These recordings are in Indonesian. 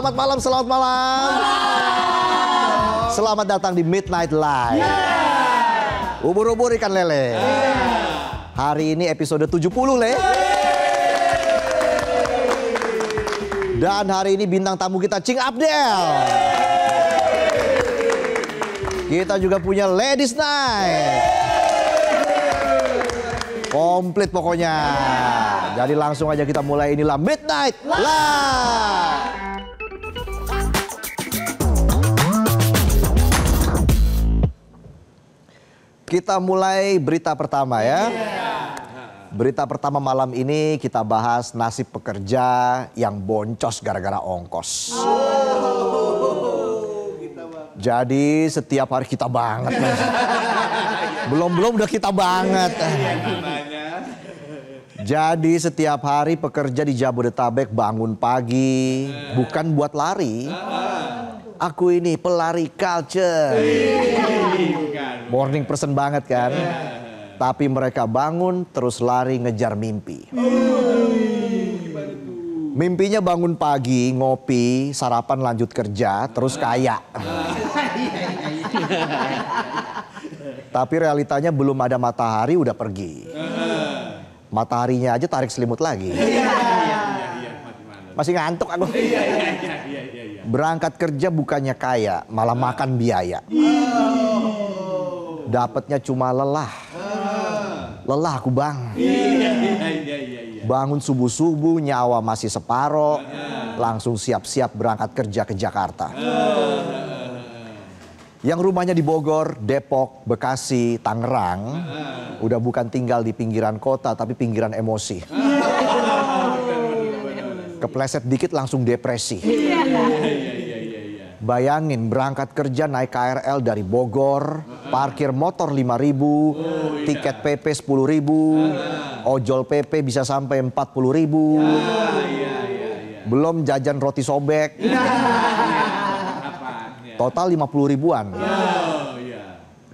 Selamat malam, selamat malam. Selamat datang di Midnight Live. Ubur-ubur ikan lele. Hari ini episode 70, Le. Dan hari ini bintang tamu kita Cing Abdel. Kita juga punya Ladies Night. Komplit pokoknya. Jadi langsung aja kita mulai, inilah Midnight Live. Kita mulai berita pertama ya. Berita pertama malam ini kita bahas nasib pekerja yang boncos gara-gara ongkos. Jadi setiap hari kita banget. Belum udah kita banget. Jadi setiap hari pekerja di Jabodetabek bangun pagi bukan buat lari. Aku ini pelari culture. Morning person banget kan. Tapi mereka bangun terus lari ngejar mimpi. Mimpinya bangun pagi, ngopi, sarapan lanjut kerja, terus kaya. Tapi realitanya belum ada matahari udah pergi. Mataharinya aja tarik selimut lagi. Masih ngantuk aku. Berangkat kerja bukannya kaya, malah makan biaya. Dapatnya cuma lelah. Lelah aku bang. Bangun subuh-subuh nyawa masih separoh. Langsung siap-siap berangkat kerja ke Jakarta. Yang rumahnya di Bogor, Depok, Bekasi, Tangerang. Udah bukan tinggal di pinggiran kota tapi pinggiran emosi. Kepleset dikit langsung depresi. Bayangin berangkat kerja naik KRL dari Bogor, parkir motor 5.000, tiket PP 10.000, ojol PP bisa sampai 40.000. Belum jajan roti sobek. Total 50 ribuan.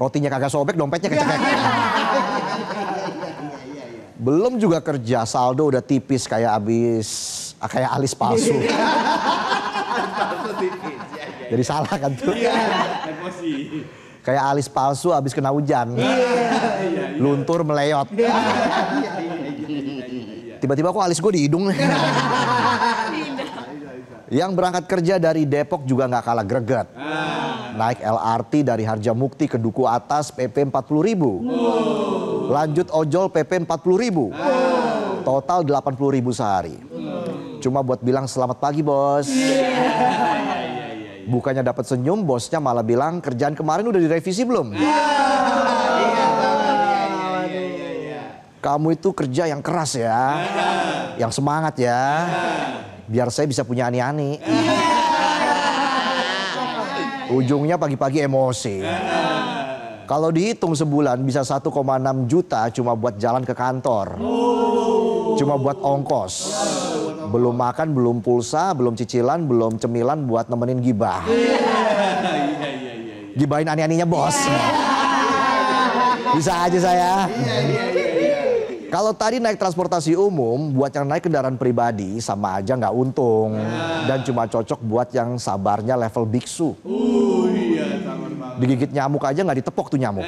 Rotinya kagak sobek, dompetnya kecekek. Belum juga kerja, saldo udah tipis kayak alis palsu. Jadi salah kan tuh. Kayak alis palsu habis kena hujan. Luntur meleyot. Tiba-tiba kok alis gue di hidung. Yang berangkat kerja dari Depok juga nggak kalah greget. Naik LRT dari Harjamukti ke Duku Atas PP 40.000. Lanjut ojol PP 40.000. Total 80.000 sehari. Cuma buat bilang selamat pagi bos. Bukannya dapat senyum, bosnya malah bilang kerjaan kemarin udah direvisi belum? Kamu itu kerja yang keras ya, yang semangat ya, biar saya bisa punya ani-ani. Ujungnya pagi-pagi emosi. Kalau dihitung sebulan bisa 1,6 juta cuma buat jalan ke kantor. Cuma buat ongkos. Belum makan, belum pulsa, belum cicilan, belum cemilan buat nemenin gibah. Gibahin ani-aninya bos. Bisa aja saya. Kalau tadi naik transportasi umum, buat yang naik kendaraan pribadi sama aja nggak untung. Dan cuma cocok buat yang sabarnya level biksu. Digigit nyamuk aja nggak ditepok tuh nyamuk.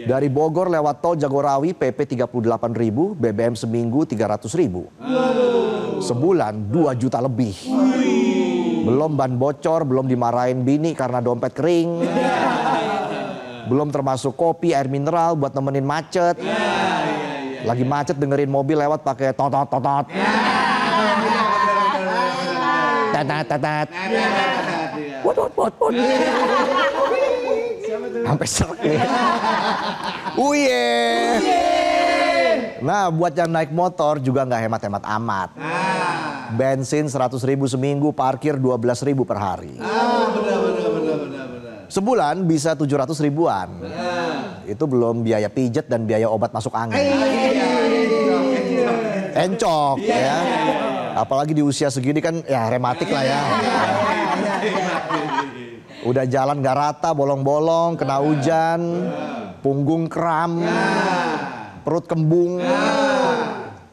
Dari Bogor lewat tol Jagorawi PP 38.000, BBM seminggu 300.000. Sebulan 2 juta lebih. Belum ban bocor, belum dimarahin bini karena dompet kering. Belum termasuk kopi, air mineral buat nemenin macet. Lagi macet dengerin mobil lewat pakai totot. Tat. Pot. Sampai serak ya. Nah buat yang naik motor juga nggak hemat-hemat amat. Bensin 100.000 seminggu, parkir 12.000 per hari. Benar. Sebulan bisa 700 ribuan. Itu belum biaya pijet dan biaya obat masuk angin. Encok ya. Apalagi di usia segini kan ya rematik lah ya. Udah jalan gak rata, bolong-bolong, kena hujan, punggung kram, perut kembung,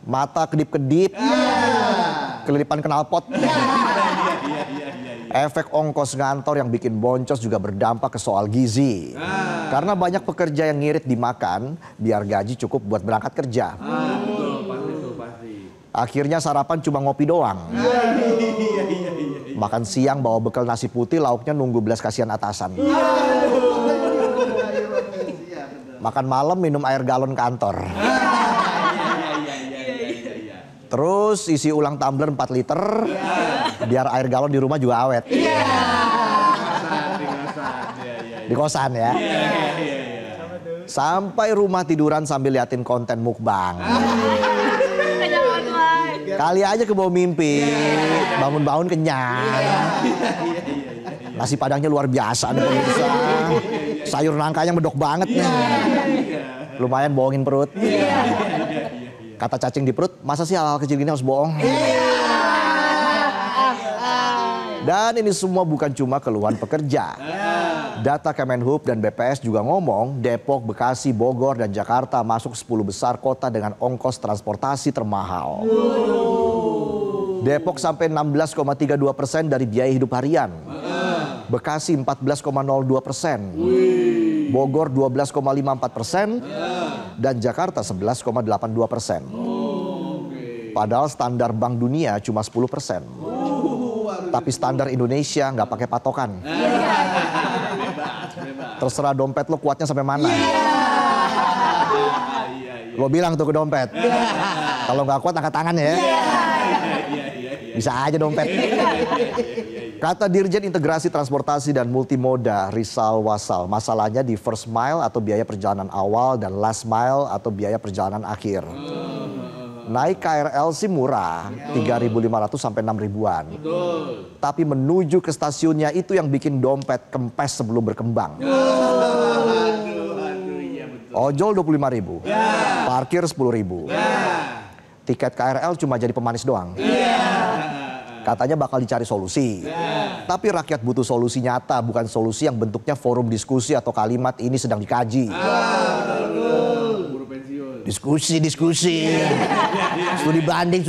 mata kedip-kedip, kelilipan knalpot. Efek ongkos ngantor yang bikin boncos juga berdampak ke soal gizi. Karena banyak pekerja yang ngirit dimakan biar gaji cukup buat berangkat kerja. Akhirnya sarapan cuma ngopi doang. Makan siang bawa bekal nasi putih, lauknya nunggu belas kasihan atasan. Makan malam minum air galon kantor. Terus isi ulang tumbler 4 liter, biar air galon di rumah juga awet. Di kosan ya. Sampai rumah tiduran sambil liatin konten mukbang. Kali aja kebawa mimpi, bangun-bangun kenyang. Nasi padangnya luar biasa nih pemirsa. Sayur nangkanya medok banget nih. Lumayan bohongin perut. Kata cacing di perut, masa sih hal-hal kecil gini harus bohong? Dan ini semua bukan cuma keluhan pekerja. Data Kemenhub dan BPS juga ngomong Depok, Bekasi, Bogor, dan Jakarta masuk 10 besar kota dengan ongkos transportasi termahal. Depok sampai 16,32% dari biaya hidup harian. Bekasi 14,02%. Bogor 12,54%. Dan Jakarta 11,82%. Padahal standar Bank Dunia cuma 10%. Tapi standar Indonesia nggak pakai patokan. Terserah dompet lo kuatnya sampai mana. Lo bilang tuh ke dompet. Kalau nggak kuat angkat tangan ya. Bisa aja dompet. Kata Dirjen Integrasi Transportasi dan Multimoda Rizal Wasal, masalahnya di first mile atau biaya perjalanan awal dan last mile atau biaya perjalanan akhir. Naik KRL sih murah, 3.500 sampai 6.000-an. Tapi menuju ke stasiunnya itu yang bikin dompet kempes sebelum berkembang. Ojol 25.000, parkir 10.000. Tiket KRL cuma jadi pemanis doang. Katanya bakal dicari solusi. Tapi rakyat butuh solusi nyata, bukan solusi yang bentuknya forum diskusi atau kalimat ini sedang dikaji. Diskusi. Studi banding.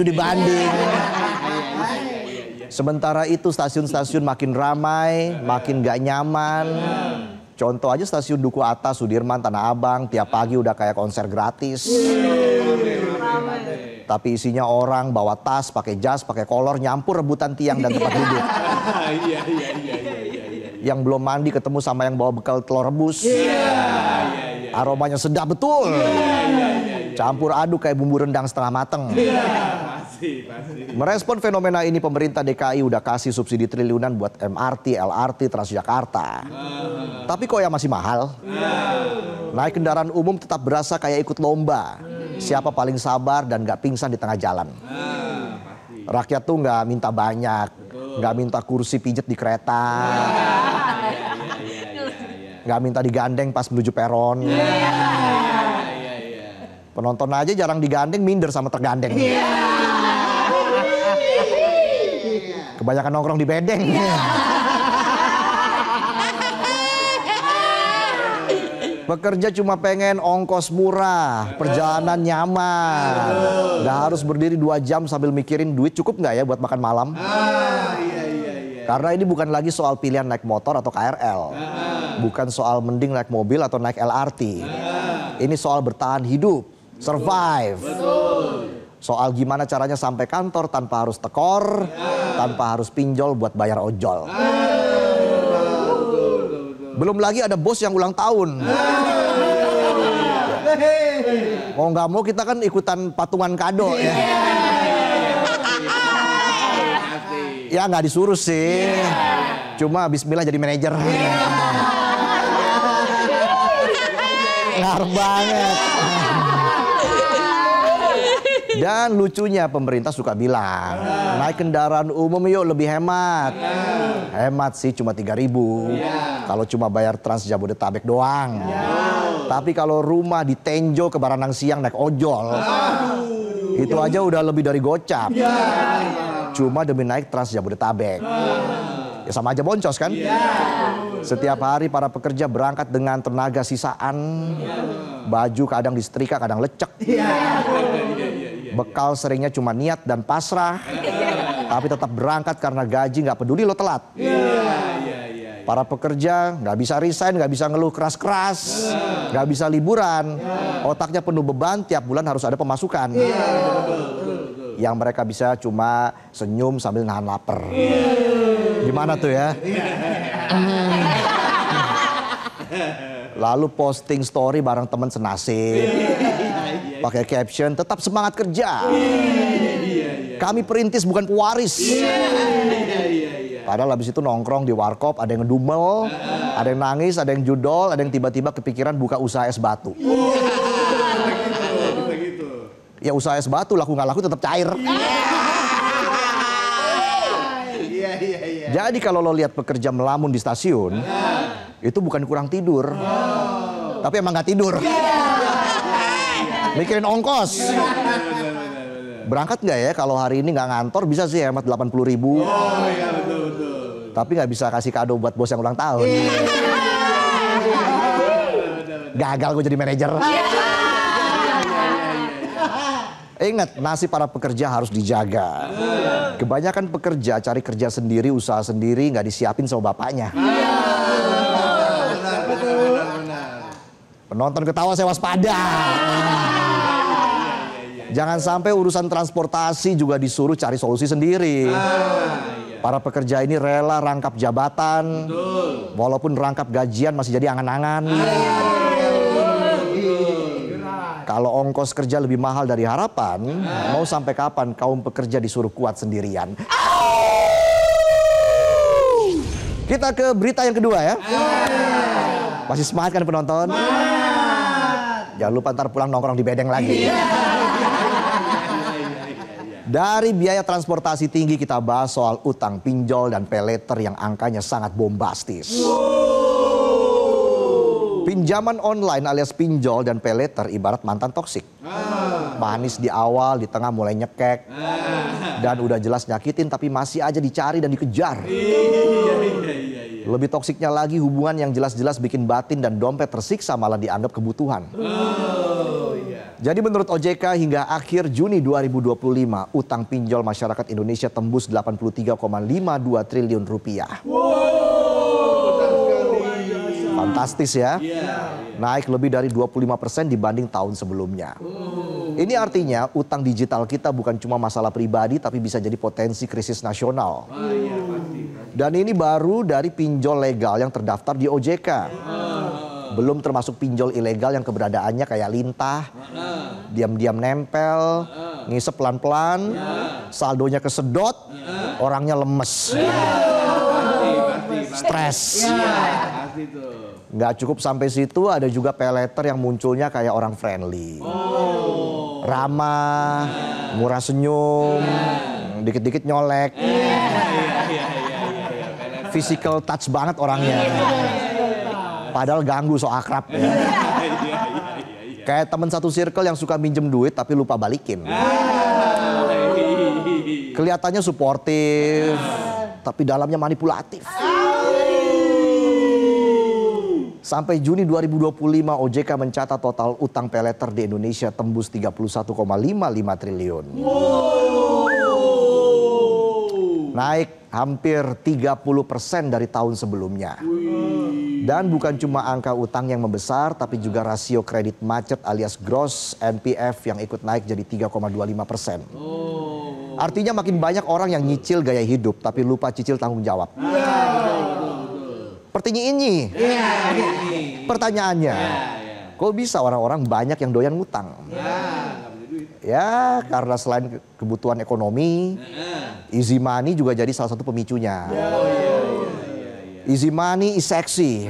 Sementara itu stasiun-stasiun makin ramai, makin gak nyaman. Contoh aja stasiun Duku Atas, Sudirman, Tanah Abang, tiap pagi udah kayak konser gratis. Tapi isinya orang bawa tas, pakai jas, pakai kolor, nyampur rebutan tiang dan tempat duduk. Yang belum mandi ketemu sama yang bawa bekal telur rebus. Aromanya sedap betul. Campur aduk kayak bumbu rendang setengah mateng. Merespon fenomena ini pemerintah DKI udah kasih subsidi triliunan buat MRT, LRT, Transjakarta. Tapi kok ya masih mahal? Naik kendaraan umum tetap berasa kayak ikut lomba. Siapa paling sabar dan gak pingsan di tengah jalan. Rakyat tuh gak minta banyak. Gak minta kursi pijet di kereta. Gak minta digandeng pas menuju peron. Penonton aja jarang digandeng, minder sama tergandeng. Kebanyakan nongkrong di bedeng. Pekerja cuma pengen ongkos murah, perjalanan nyaman. Gak harus berdiri 2 jam sambil mikirin duit cukup nggak ya buat makan malam. Karena ini bukan lagi soal pilihan naik motor atau KRL. Bukan soal mending naik mobil atau naik LRT. Ini soal bertahan hidup, survive. Soal gimana caranya sampai kantor tanpa harus tekor, tanpa harus pinjol buat bayar ojol. Belum lagi ada bos yang ulang tahun. Mau nggak mau kita kan ikutan patungan kado ya. Ya nggak disuruh sih. Cuma bismillah jadi manajer. Ngarep banget. Dan lucunya pemerintah suka bilang, naik kendaraan umum yuk lebih hemat. Hemat sih cuma 3.000. Kalau cuma bayar Trans Jabodetabek doang. Tapi kalau rumah di Tenjo ke Baranang Siang naik ojol, itu aja udah lebih dari gocap. Cuma demi naik Trans Jabodetabek. Ya sama aja boncos kan? Setiap hari para pekerja berangkat dengan tenaga sisaan. Baju kadang disetrika, kadang lecek. Bekal seringnya cuma niat dan pasrah. Tapi tetap berangkat karena gaji, nggak peduli lo telat. Para pekerja nggak bisa resign, nggak bisa ngeluh keras-keras, nggak bisa liburan. Otaknya penuh beban, tiap bulan harus ada pemasukan. Yang mereka bisa cuma senyum sambil nahan lapar. Gimana tuh ya? Lalu posting story bareng teman senasib. Pakai caption, tetap semangat kerja. Kami perintis bukan pewaris. Padahal habis itu nongkrong di warkop, ada yang ngedumel, ada yang nangis, ada yang judol, ada yang tiba-tiba kepikiran buka usaha es batu. Ya usaha es batu, laku nggak laku tetap cair. Jadi kalau lo lihat pekerja melamun di stasiun, itu bukan kurang tidur, tapi emang nggak tidur. Mikirin ongkos. Berangkat nggak ya kalau hari ini nggak ngantor, bisa sih hemat 80.000. Tapi nggak bisa kasih kado buat bos yang ulang tahun. Gagal gue jadi manajer. Ingat, nasib para pekerja harus dijaga. Kebanyakan pekerja cari kerja sendiri, usaha sendiri, nggak disiapin sama bapaknya. Penonton ketawa, saya waspada. Jangan sampai urusan transportasi juga disuruh cari solusi sendiri. Para pekerja ini rela rangkap jabatan, walaupun rangkap gajian masih jadi angan-angan. Kalau ongkos kerja lebih mahal dari harapan, mau sampai kapan kaum pekerja disuruh kuat sendirian? Kita ke berita yang kedua ya. Masih semangat kan penonton? Jangan lupa ntar pulang nongkrong di bedeng lagi. Dari biaya transportasi tinggi kita bahas soal utang pinjol dan paylater yang angkanya sangat bombastis. Pinjaman online alias pinjol dan paylater ibarat mantan toksik. Manis di awal, di tengah mulai nyekek. Dan udah jelas nyakitin tapi masih aja dicari dan dikejar. Lebih toksiknya lagi hubungan yang jelas-jelas bikin batin dan dompet tersiksa malah dianggap kebutuhan. Jadi menurut OJK hingga akhir Juni 2025 utang pinjol masyarakat Indonesia tembus 83,52 triliun rupiah. Fantastis ya. Naik lebih dari 25% dibanding tahun sebelumnya. Ini artinya utang digital kita bukan cuma masalah pribadi tapi bisa jadi potensi krisis nasional. Dan ini baru dari pinjol legal yang terdaftar di OJK. Belum termasuk pinjol ilegal yang keberadaannya kayak lintah, diam-diam nempel, ngisep pelan-pelan, saldonya kesedot, orangnya lemes, stres. Nggak cukup sampai situ, ada juga paylater yang munculnya kayak orang friendly, ramah, murah senyum, dikit-dikit nyolek, physical touch banget orangnya. Padahal ganggu so akrab ya. Kayak temen satu circle yang suka minjem duit tapi lupa balikin. Kelihatannya suportif tapi dalamnya manipulatif. Sampai Juni 2025 OJK mencatat total utang paylater di Indonesia tembus 31,55 triliun. Naik hampir 30% dari tahun sebelumnya. Dan bukan cuma angka utang yang membesar, tapi juga rasio kredit macet alias gross NPF yang ikut naik jadi 3,25%. Artinya makin banyak orang yang nyicil gaya hidup, tapi lupa cicil tanggung jawab. Pertanyaannya, kok bisa orang-orang banyak yang doyan ngutang? Ya, karena selain kebutuhan ekonomi, easy money juga jadi salah satu pemicunya. Easy money is sexy.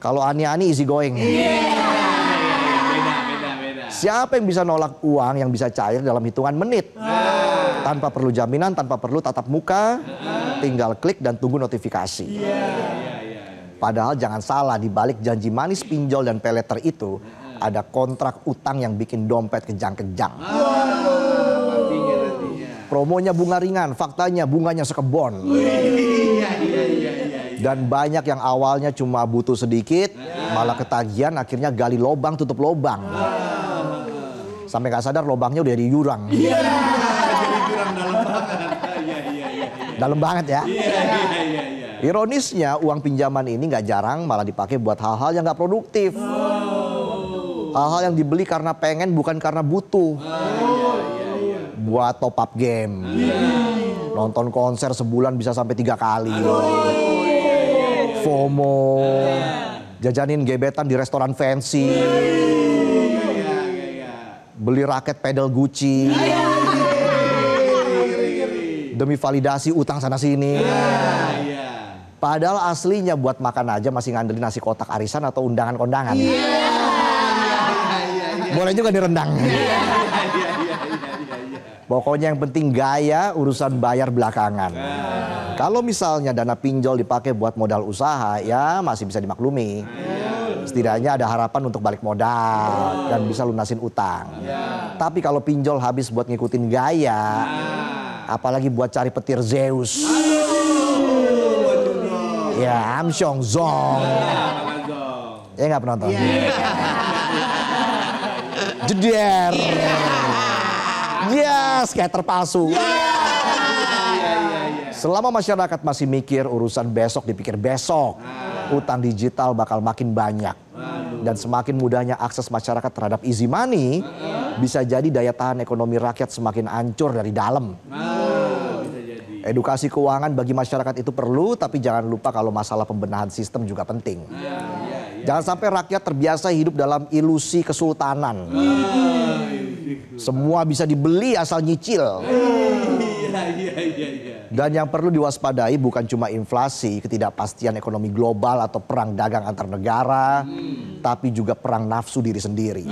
Kalau ani-ani easy going. Siapa yang bisa nolak uang yang bisa cair dalam hitungan menit? Tanpa perlu jaminan, tanpa perlu tatap muka, tinggal klik dan tunggu notifikasi. Padahal jangan salah, di balik janji manis pinjol dan paylater itu ada kontrak utang yang bikin dompet kejang-kejang. Promonya bunga ringan, faktanya bunganya sekebon. Dan banyak yang awalnya cuma butuh sedikit, malah ketagihan, akhirnya gali lobang tutup lobang. Sampai gak sadar lobangnya udah di jurang. Dalam banget ya. Ironisnya uang pinjaman ini nggak jarang malah dipakai buat hal-hal yang nggak produktif. Hal-hal yang dibeli karena pengen bukan karena butuh. Buat top up game. Nonton konser sebulan bisa sampai 3 kali. FOMO. Jajanin gebetan di restoran fancy. Beli raket pedal Gucci. Demi validasi utang sana sini. Padahal aslinya buat makan aja masih ngandelin nasi kotak arisan atau undangan kondangan. Boleh juga direndang. Pokoknya yang penting gaya, urusan bayar belakangan. Kalau misalnya dana pinjol dipakai buat modal usaha, ya masih bisa dimaklumi. Setidaknya ada harapan untuk balik modal dan bisa lunasin utang. Tapi kalau pinjol habis buat ngikutin gaya, apalagi buat cari petir Zeus. Ya, Amsyong Zong. Ya nggak penonton. Jeder. Ya, skater palsu. Selama masyarakat masih mikir urusan besok dipikir besok, utang digital bakal makin banyak. Dan semakin mudahnya akses masyarakat terhadap easy money, bisa jadi daya tahan ekonomi rakyat semakin hancur dari dalam. Edukasi keuangan bagi masyarakat itu perlu, tapi jangan lupa kalau masalah pembenahan sistem juga penting. Jangan sampai rakyat terbiasa hidup dalam ilusi kesultanan. Semua bisa dibeli asal nyicil. Dan yang perlu diwaspadai bukan cuma inflasi, ketidakpastian ekonomi global atau perang dagang antar negara, tapi juga perang nafsu diri sendiri.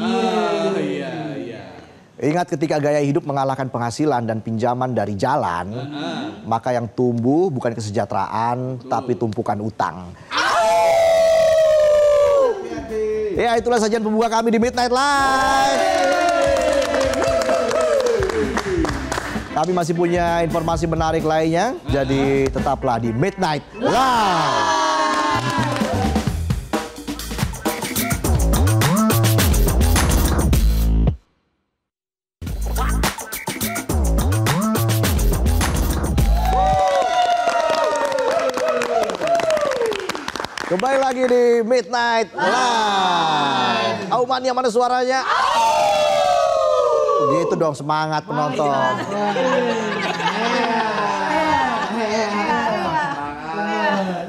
Ingat ketika gaya hidup mengalahkan penghasilan dan pinjaman dari jalan, maka yang tumbuh bukan kesejahteraan, tapi tumpukan utang. Ya, itulah sajian pembuka kami di Midnight Live. Kami masih punya informasi menarik lainnya, jadi tetaplah di Midnight Live. Kembali lagi di Midnight Live. Auman yang mana suaranya? Gitu dong, semangat penonton.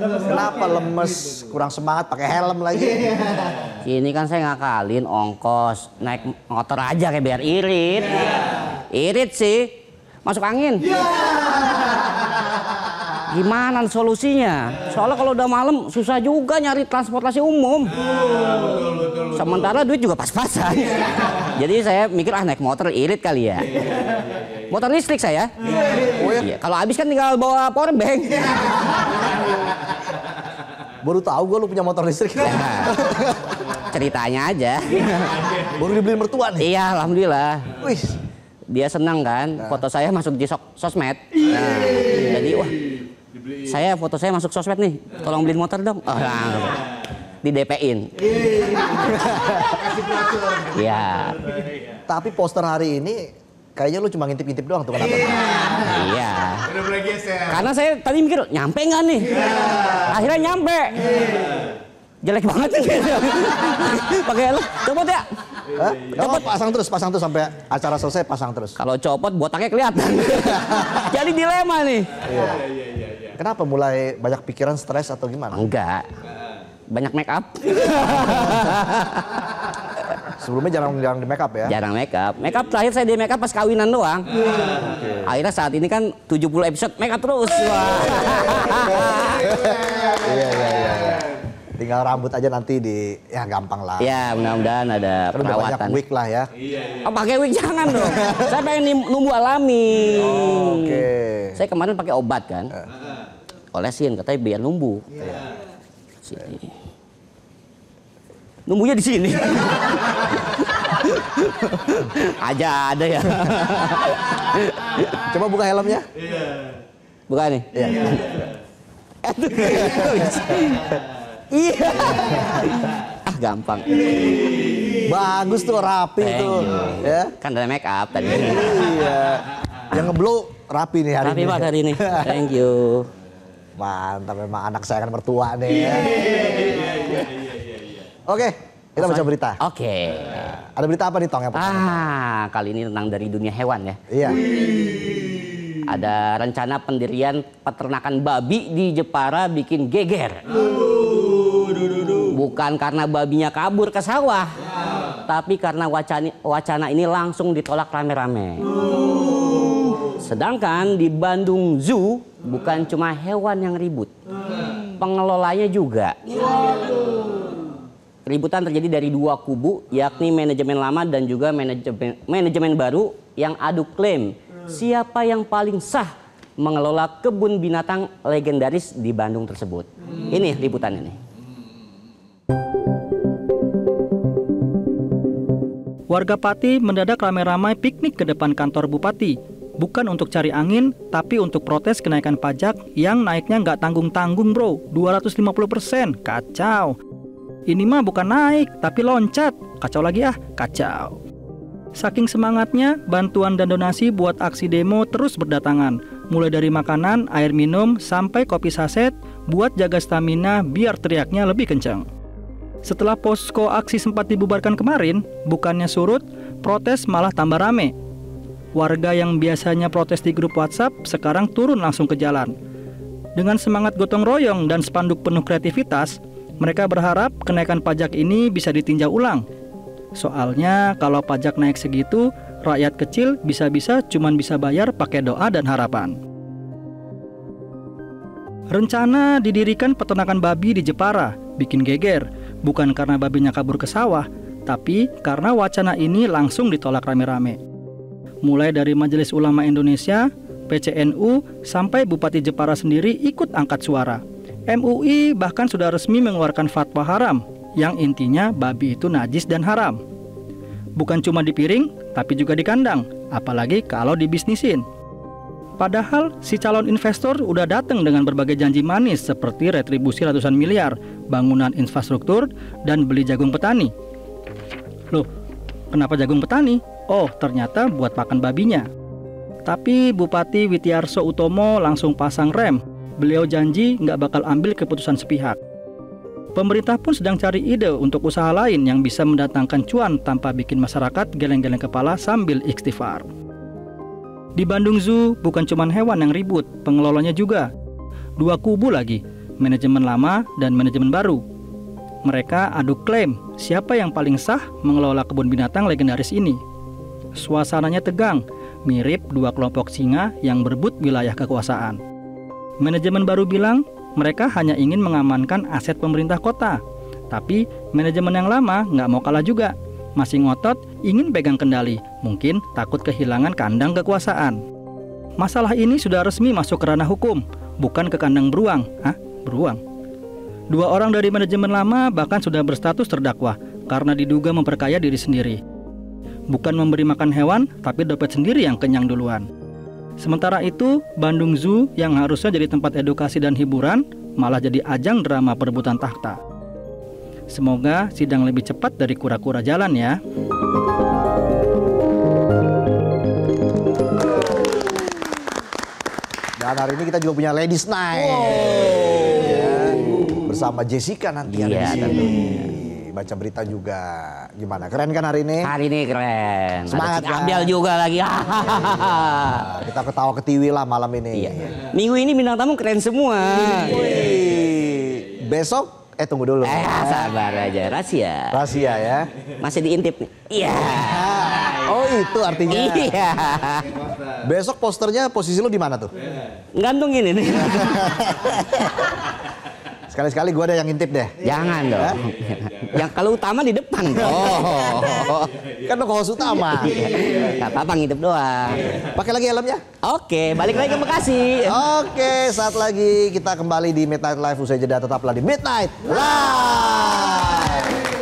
Kenapa lemes, kurang semangat pakai helm lagi? Ini kan saya ngakalin ongkos, naik motor aja kayak biar irit. Irit sih, masuk angin. Gimana solusinya? Soalnya kalau udah malam susah juga nyari transportasi umum. Sementara duit juga pas-pasan. Jadi saya mikir naik motor irit kali ya. Motor listrik saya. Oh ya? Iya, kalau habis kan tinggal bawa power bank. Baru tahu gue lu punya motor listrik. Ceritanya aja. Baru dibeliin mertua nih? Iya, alhamdulillah. Wih. Dia senang kan, foto saya masuk di sosmed. Nah, jadi wah, foto saya masuk sosmed nih, tolong beliin motor dong. Oh, nah, di DP-in. Iya. Tapi poster hari ini kayaknya lu cuma ngintip-ngintip doang tuh, kenapa? Iya. Karena saya tadi mikir nyampe nggak nih? Akhirnya nyampe. Jelek banget sih. Pakai helm, copot ya? Copot, pasang terus sampai acara selesai, pasang terus. Kalau copot botaknya kelihatan. Jadi dilema nih. Iya. Kenapa mulai banyak pikiran, stres atau gimana? Enggak. Banyak make up. Sebelumnya jarang di make up ya? Jarang make up. Make up terakhir saya di make up pas kawinan doang. Akhirnya saat ini kan 70 episode make up terus. Wah. Iya. Tinggal rambut aja nanti ya gampang lah. Ya mudah-mudahan ada kan perawatan. Banyak wig lah ya. Oh, pakai wig jangan dong. Saya pengen numbu alami. Oke. Saya kemarin pakai obat kan. Olesin katanya biar numbu. Sini. Numbunya di sini. Aja ada ya. Coba buka helmnya. Buka nih. Iya. Iya. Gampang. Bagus tuh, rapi tuh. Ya. Kan ada make up tadi. Iya. Yang ngeblow rapi nih hari Rapi ini. Pak hari ini. Thank you. Mantap, memang anak saya kan mertua nih. Oke, kita baca berita. Oke. Ada berita apa nih Tong yang pertama? Kali ini tentang dari dunia hewan ya. Iya. Ada rencana pendirian peternakan babi di Jepara bikin geger. Bukan karena babinya kabur ke sawah, tapi karena wacana ini langsung ditolak rame-rame. Sedangkan di Bandung Zoo bukan cuma hewan yang ribut, pengelolanya juga. Keributan terjadi dari dua kubu, yakni manajemen lama dan juga manajemen baru yang adu klaim siapa yang paling sah mengelola kebun binatang legendaris di Bandung tersebut. Ini liputannya nih. Warga Pati mendadak ramai-ramai piknik ke depan kantor Bupati. Bukan untuk cari angin, tapi untuk protes kenaikan pajak yang naiknya nggak tanggung-tanggung bro, 250%, kacau. Ini mah bukan naik, tapi loncat, kacau lagi kacau. Saking semangatnya, bantuan dan donasi buat aksi demo terus berdatangan. Mulai dari makanan, air minum, sampai kopi saset, buat jaga stamina biar teriaknya lebih kencang. Setelah posko aksi sempat dibubarkan kemarin, bukannya surut, protes malah tambah rame. Warga yang biasanya protes di grup WhatsApp sekarang turun langsung ke jalan. Dengan semangat gotong royong dan spanduk penuh kreativitas, mereka berharap kenaikan pajak ini bisa ditinjau ulang. Soalnya kalau pajak naik segitu, rakyat kecil bisa-bisa cuman bisa bayar pakai doa dan harapan. Rencana didirikan peternakan babi di Jepara bikin geger, bukan karena babinya kabur ke sawah, tapi karena wacana ini langsung ditolak rame-rame. Mulai dari Majelis Ulama Indonesia, PCNU, sampai Bupati Jepara sendiri ikut angkat suara. MUI bahkan sudah resmi mengeluarkan fatwa haram, yang intinya babi itu najis dan haram. Bukan cuma di piring, tapi juga di kandang, apalagi kalau dibisnisin. Padahal si calon investor udah datang dengan berbagai janji manis seperti retribusi ratusan miliar, bangunan infrastruktur, dan beli jagung petani. Loh, kenapa jagung petani? Oh, ternyata buat pakan babinya. Tapi Bupati Witiarso Utomo langsung pasang rem. Beliau janji nggak bakal ambil keputusan sepihak. Pemerintah pun sedang cari ide untuk usaha lain yang bisa mendatangkan cuan tanpa bikin masyarakat geleng-geleng kepala sambil istighfar. Di Bandung Zoo bukan cuma hewan yang ribut, pengelolanya juga. Dua kubu lagi, manajemen lama dan manajemen baru. Mereka adu klaim siapa yang paling sah mengelola kebun binatang legendaris ini. Suasananya tegang, mirip dua kelompok singa yang berebut wilayah kekuasaan. Manajemen baru bilang mereka hanya ingin mengamankan aset pemerintah kota. Tapi manajemen yang lama nggak mau kalah juga. Masih ngotot ingin pegang kendali, mungkin takut kehilangan kandang kekuasaan. Masalah ini sudah resmi masuk ke ranah hukum, bukan ke kandang beruang. Beruang? Dua orang dari manajemen lama bahkan sudah berstatus terdakwa karena diduga memperkaya diri sendiri. Bukan memberi makan hewan, tapi dompet sendiri yang kenyang duluan. Sementara itu, Bandung Zoo yang harusnya jadi tempat edukasi dan hiburan, malah jadi ajang drama perebutan takhta. Semoga sidang lebih cepat dari kura-kura jalan ya. Dan hari ini kita juga punya Ladies Night. Bersama Jessica nanti ada di sini. Baca berita juga. Gimana? Keren kan hari ini? Hari ini keren. Semangat kan? Ambil juga lagi. Kita ketawa ketiwi lah malam ini. Iya. Minggu ini bintang tamu keren semua. Besok, tunggu dulu. Sabar aja, rahasia. Rahasia ya. Masih diintip nih. Iya. Oh itu artinya. Iya. Besok posternya posisi lu di mana tuh? Gantungin ini. Sekali-sekali gue ada yang ngintip deh. Jangan dong. Yang kalau utama di depan dong. Kan lo host utama. Gak apa-apa ngintip doang. Pakai lagi helmnya. Oke, balik lagi ke Bekasi. Oke, saat lagi kita kembali di Midnight Live. Usai jeda tetaplah di Midnight Live.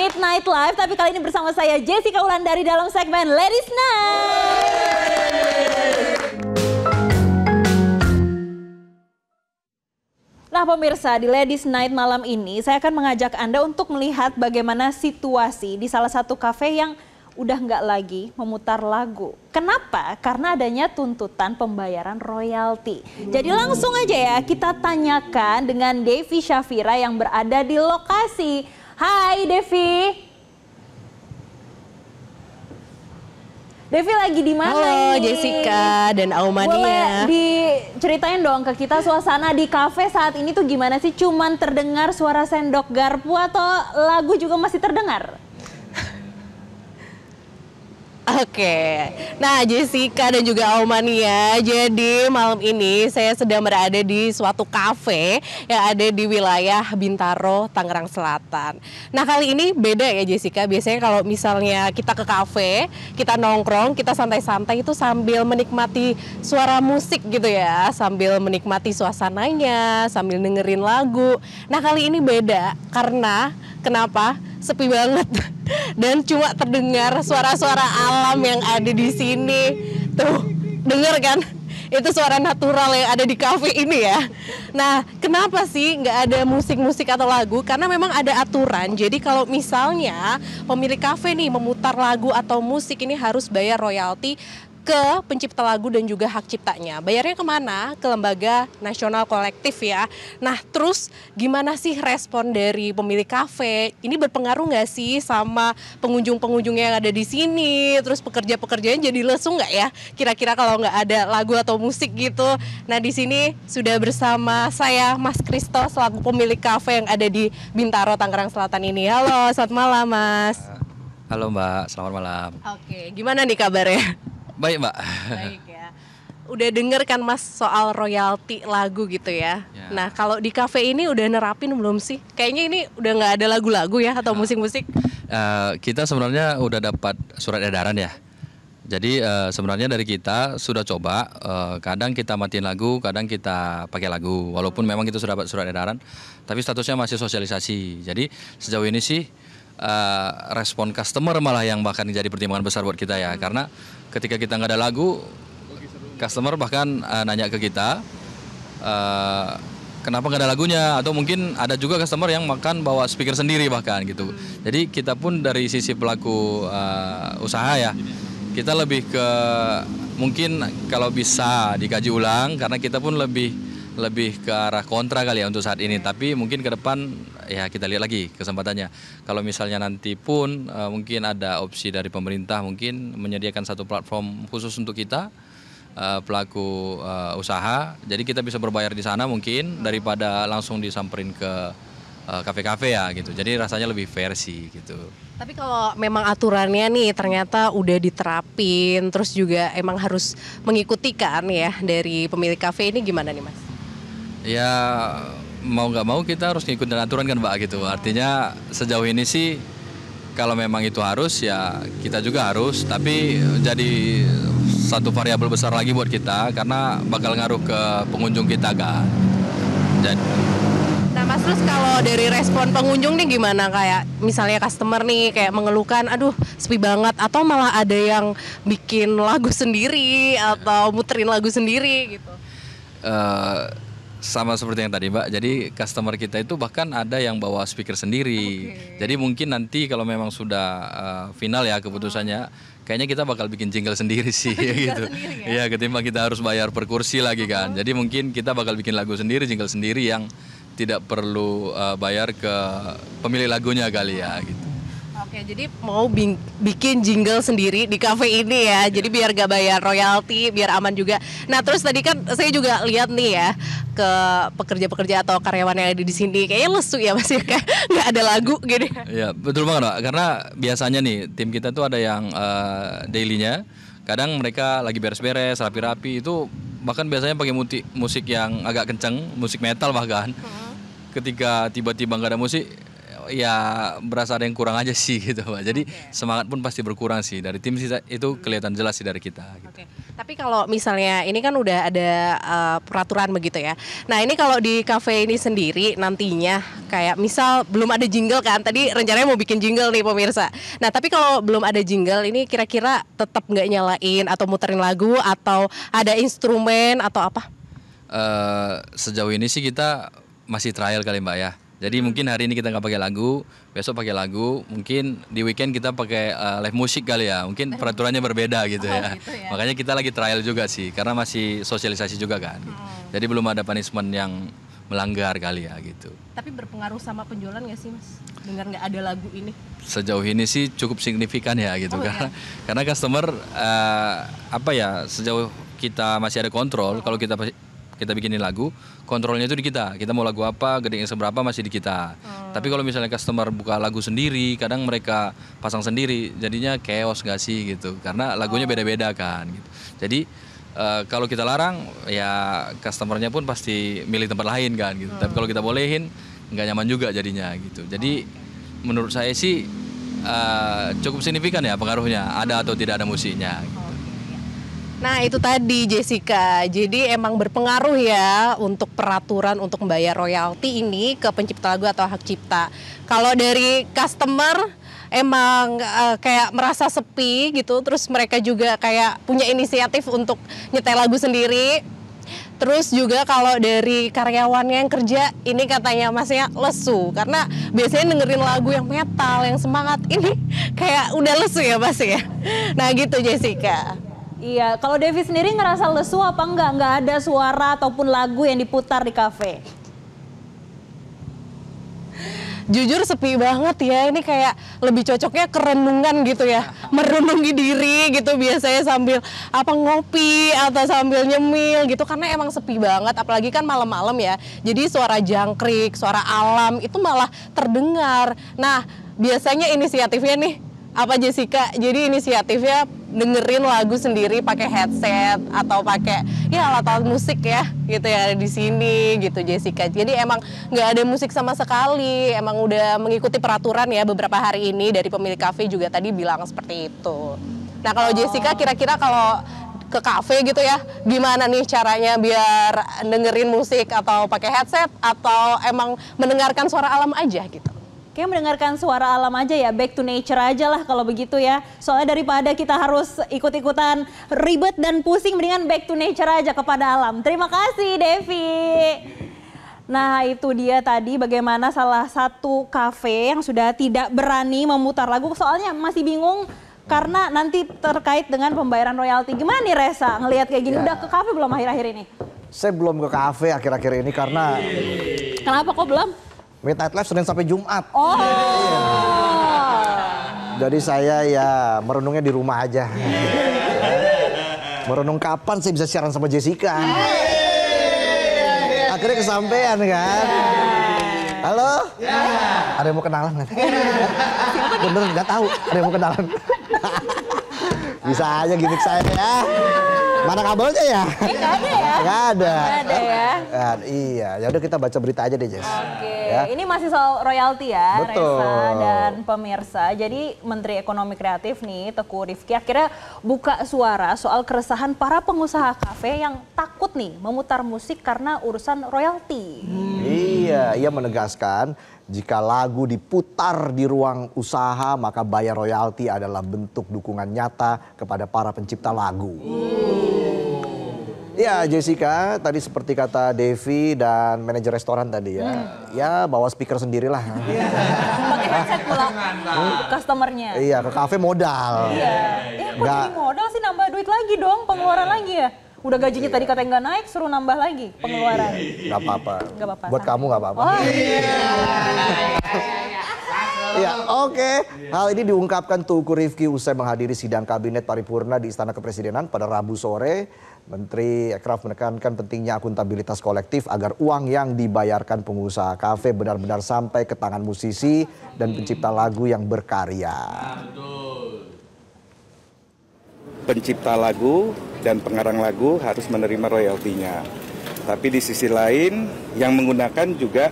Midnight Live, tapi kali ini bersama saya Jessica Wulandari dalam segmen Ladies Night. Nah pemirsa, di Ladies Night malam ini saya akan mengajak Anda untuk melihat bagaimana situasi di salah satu kafe yang udah nggak lagi memutar lagu. Kenapa? Karena adanya tuntutan pembayaran royalti. Jadi langsung aja ya kita tanyakan dengan Devi Syafira yang berada di lokasi. Hai Devi. Devi lagi di mana ini? Halo Jessica dan Aumania. Boleh diceritain dong ke kita suasana di kafe saat ini tuh gimana sih? Cuman terdengar suara sendok garpu atau lagu juga masih terdengar? Oke, nah Jessica dan juga Aumania, jadi malam ini saya sedang berada di suatu kafe yang ada di wilayah Bintaro, Tangerang Selatan. Nah kali ini beda ya Jessica, biasanya kalau misalnya kita ke kafe, kita nongkrong, kita santai-santai itu sambil menikmati suara musik gitu ya, sambil menikmati suasananya, sambil dengerin lagu. Nah kali ini beda, karena kenapa? Sepi banget dan cuma terdengar suara-suara alam yang ada di sini. Tuh, denger kan? Itu suara natural yang ada di kafe ini ya. Nah, kenapa sih nggak ada musik-musik atau lagu? Karena memang ada aturan. Jadi kalau misalnya pemilik kafe nih memutar lagu atau musik ini harus bayar royalti ke pencipta lagu dan juga hak ciptanya. Bayarnya kemana? Ke Lembaga Nasional Kolektif ya. Nah terus gimana sih respon dari pemilik kafe? Ini berpengaruh nggak sih sama pengunjung-pengunjung yang ada di sini? Terus pekerja-pekerjaan jadi lesu nggak ya? Kira-kira kalau nggak ada lagu atau musik gitu. Nah di sini sudah bersama saya Mas Kristo selaku pemilik kafe yang ada di Bintaro, Tangerang Selatan ini. Halo, selamat malam Mas. Halo Mbak, selamat malam. Oke, gimana nih kabarnya? Baik Mbak. Baik ya. Udah denger kan Mas soal royalti lagu gitu ya. Nah kalau di kafe ini udah nerapin belum sih? Kayaknya ini udah nggak ada lagu-lagu ya atau musik-musik? Kita sebenarnya udah dapat surat edaran ya. Jadi sebenarnya dari kita sudah coba, kadang kita matiin lagu, kadang kita pakai lagu. Walaupun memang kita sudah dapat surat edaran, tapi statusnya masih sosialisasi. Jadi sejauh ini sih respon customer malah yang bahkan jadi pertimbangan besar buat kita ya. Karena ketika kita nggak ada lagu, customer bahkan nanya ke kita, kenapa nggak ada lagunya? Atau mungkin ada juga customer yang makan bawa speaker sendiri bahkan gitu. Jadi kita pun dari sisi pelaku usaha ya, kita lebih ke mungkin kalau bisa dikaji ulang, karena kita pun lebih ke arah kontra kali ya untuk saat ini. Tapi mungkin ke depan ya kita lihat lagi kesempatannya. Kalau misalnya nanti pun mungkin ada opsi dari pemerintah mungkin menyediakan satu platform khusus untuk kita pelaku usaha. Jadi kita bisa berbayar di sana mungkin daripada langsung disamperin ke kafe-kafe ya gitu. Jadi rasanya lebih fair sih gitu. Tapi kalau memang aturannya nih ternyata udah diterapin, terus juga emang harus mengikuti kan ya dari pemilik kafe ini, gimana nih Mas? Ya mau nggak mau kita harus ngikutin aturan kan Mbak gitu. Artinya sejauh ini sih kalau memang itu harus ya kita juga harus. Tapi jadi satu variabel besar lagi buat kita karena bakal ngaruh ke pengunjung kita kan. Nah Mas, terus kalau dari respon pengunjung nih gimana? Kayak misalnya customer nih kayak mengeluhkan aduh sepi banget, atau malah ada yang bikin lagu sendiri atau muterin lagu sendiri gitu? Sama seperti yang tadi Mbak, jadi customer kita itu bahkan ada yang bawa speaker sendiri. Jadi mungkin nanti kalau memang sudah final ya keputusannya, kayaknya kita bakal bikin jingle sendiri sih gitu. Iya, ketimbang kita harus bayar per kursi lagi kan. Jadi mungkin kita bakal bikin lagu sendiri, jingle sendiri yang tidak perlu bayar ke pemilik lagunya kali ya gitu. Oke, jadi mau bikin jingle sendiri di kafe ini ya, jadi biar gak bayar royalti, biar aman juga. Nah terus tadi kan saya juga lihat nih ya, ke pekerja-pekerja atau karyawan yang ada di sini, kayaknya lesu ya Mas ya, kayak nggak ada lagu gitu. Iya betul banget Mbak, karena biasanya nih tim kita tuh ada yang dailynya, kadang mereka lagi beres-beres, rapi-rapi, itu bahkan biasanya pakai musik yang agak kenceng, musik metal bahkan. Ketika tiba-tiba nggak ada musik, ya berasa ada yang kurang aja sih gitu Pak. Jadi semangat pun pasti berkurang sih dari tim sih, itu kelihatan jelas sih dari kita. Gitu. Oke. Tapi kalau misalnya ini kan udah ada peraturan begitu ya. Nah ini kalau di kafe ini sendiri nantinya kayak misal belum ada jingle kan, tadi rencananya mau bikin jingle nih pemirsa. Nah tapi kalau belum ada jingle ini kira-kira tetap nggak nyalain atau muterin lagu atau ada instrumen atau apa? Sejauh ini sih kita masih trial kali Mbak ya. Jadi mungkin hari ini kita nggak pakai lagu, besok pakai lagu, mungkin di weekend kita pakai live musik kali ya. Mungkin peraturannya berbeda gitu ya. Gitu ya. Makanya kita lagi trial juga sih, karena masih sosialisasi juga kan. Jadi belum ada punishment yang melanggar kali ya gitu. Tapi berpengaruh sama penjualan nggak sih Mas? Dengar nggak ada lagu ini? Sejauh ini sih cukup signifikan ya gitu, karena customer sejauh kita masih ada kontrol. Kalau kita bikinin lagu, kontrolnya itu di kita. Kita mau lagu apa, gedenya seberapa masih di kita. Tapi kalau misalnya customer buka lagu sendiri, kadang mereka pasang sendiri, jadinya chaos nggak sih gitu. Karena lagunya beda-beda kan. Gitu. Jadi kalau kita larang, ya customernya pun pasti milih tempat lain kan. Gitu. Tapi kalau kita bolehin, nggak nyaman juga jadinya gitu. Jadi menurut saya sih cukup signifikan ya pengaruhnya, ada atau tidak ada musiknya. Gitu. Nah itu tadi Jessica, jadi emang berpengaruh ya untuk peraturan untuk membayar royalti ini ke pencipta lagu atau hak cipta. Kalau dari customer emang kayak merasa sepi gitu, terus mereka juga kayak punya inisiatif untuk nyetel lagu sendiri. Terus juga kalau dari karyawannya yang kerja, ini katanya masnya lesu karena biasanya dengerin lagu yang metal, yang semangat, ini kayak udah lesu ya Mas ya. Nah gitu Jessica. Iya, kalau Devi sendiri ngerasa lesu apa enggak? Nggak ada suara ataupun lagu yang diputar di kafe? Jujur sepi banget ya, ini kayak lebih cocoknya kerenungan gitu ya. Merenungi diri gitu biasanya sambil ngopi atau sambil nyemil gitu. Karena emang sepi banget, apalagi kan malam-malam ya. Jadi suara jangkrik, suara alam itu malah terdengar. Nah biasanya inisiatifnya nih, apa Jessica? Jadi inisiatifnya dengerin lagu sendiri pakai headset atau pakai ya alat-alat musik ya gitu ya di sini gitu Jessica. Jadi emang nggak ada musik sama sekali, emang udah mengikuti peraturan ya beberapa hari ini dari pemilik kafe juga tadi bilang seperti itu. Nah kalau Jessica kira-kira kalau ke kafe gitu ya, gimana nih caranya biar dengerin musik atau pakai headset atau emang mendengarkan suara alam aja gitu? Kayak mendengarkan suara alam aja ya, back to nature aja lah kalau begitu ya. Soalnya daripada kita harus ikut-ikutan ribet dan pusing, mendingan back to nature aja kepada alam. Terima kasih Devi. Nah itu dia tadi bagaimana salah satu kafe yang sudah tidak berani memutar lagu. Soalnya masih bingung karena nanti terkait dengan pembayaran royalti. Gimana nih Reza ngelihat kayak gini? Udah ke kafe belum akhir-akhir ini? Saya belum ke kafe akhir-akhir ini karena... Kenapa kok belum? Midnight Live Senin sampai Jumat. Oh. Iya. Jadi saya ya merenungnya di rumah aja. Merenung kapan saya bisa siaran sama Jessica. Akhirnya kesampean kan. Halo? Ada yang mau kenalan nggak? Bener nggak tahu. Ada yang mau kenalan. Bisa aja gimmick saya ya. Mana kabelnya ya? Nggak ada ya? Nggak ada. Nggak ada ya? Iya, ya udah kita baca berita aja deh Jess. Oke, Ya. ini masih soal royalti ya, Betul. Reza dan pemirsa. Jadi Menteri Ekonomi Kreatif nih, Teguh Rifki akhirnya buka suara soal keresahan para pengusaha kafe yang takut nih memutar musik karena urusan royalti. Iya, ia menegaskan jika lagu diputar di ruang usaha maka bayar royalti adalah bentuk dukungan nyata kepada para pencipta lagu. Ya Jessica, tadi seperti kata Devi dan manajer restoran tadi ya. Ya bawa speaker sendirilah. Pakai headset pula customernya. Iya, ke kafe modal. Iya. Kok jadi modal sih, nambah duit lagi dong, pengeluaran lagi ya? Udah gajinya tadi katanya nggak naik, suruh nambah lagi pengeluaran. Gak apa-apa. Nggak apa-apa. Buat kamu gak apa-apa. Oh iya. Ya, oke. Hal ini diungkapkan Teguh Rifki usai menghadiri sidang kabinet paripurna di Istana Kepresidenan pada Rabu sore. Menteri Ekraf menekankan pentingnya akuntabilitas kolektif agar uang yang dibayarkan pengusaha kafe benar-benar sampai ke tangan musisi dan pencipta lagu yang berkarya. Pencipta lagu dan pengarang lagu harus menerima royaltinya. Tapi di sisi lain yang menggunakan juga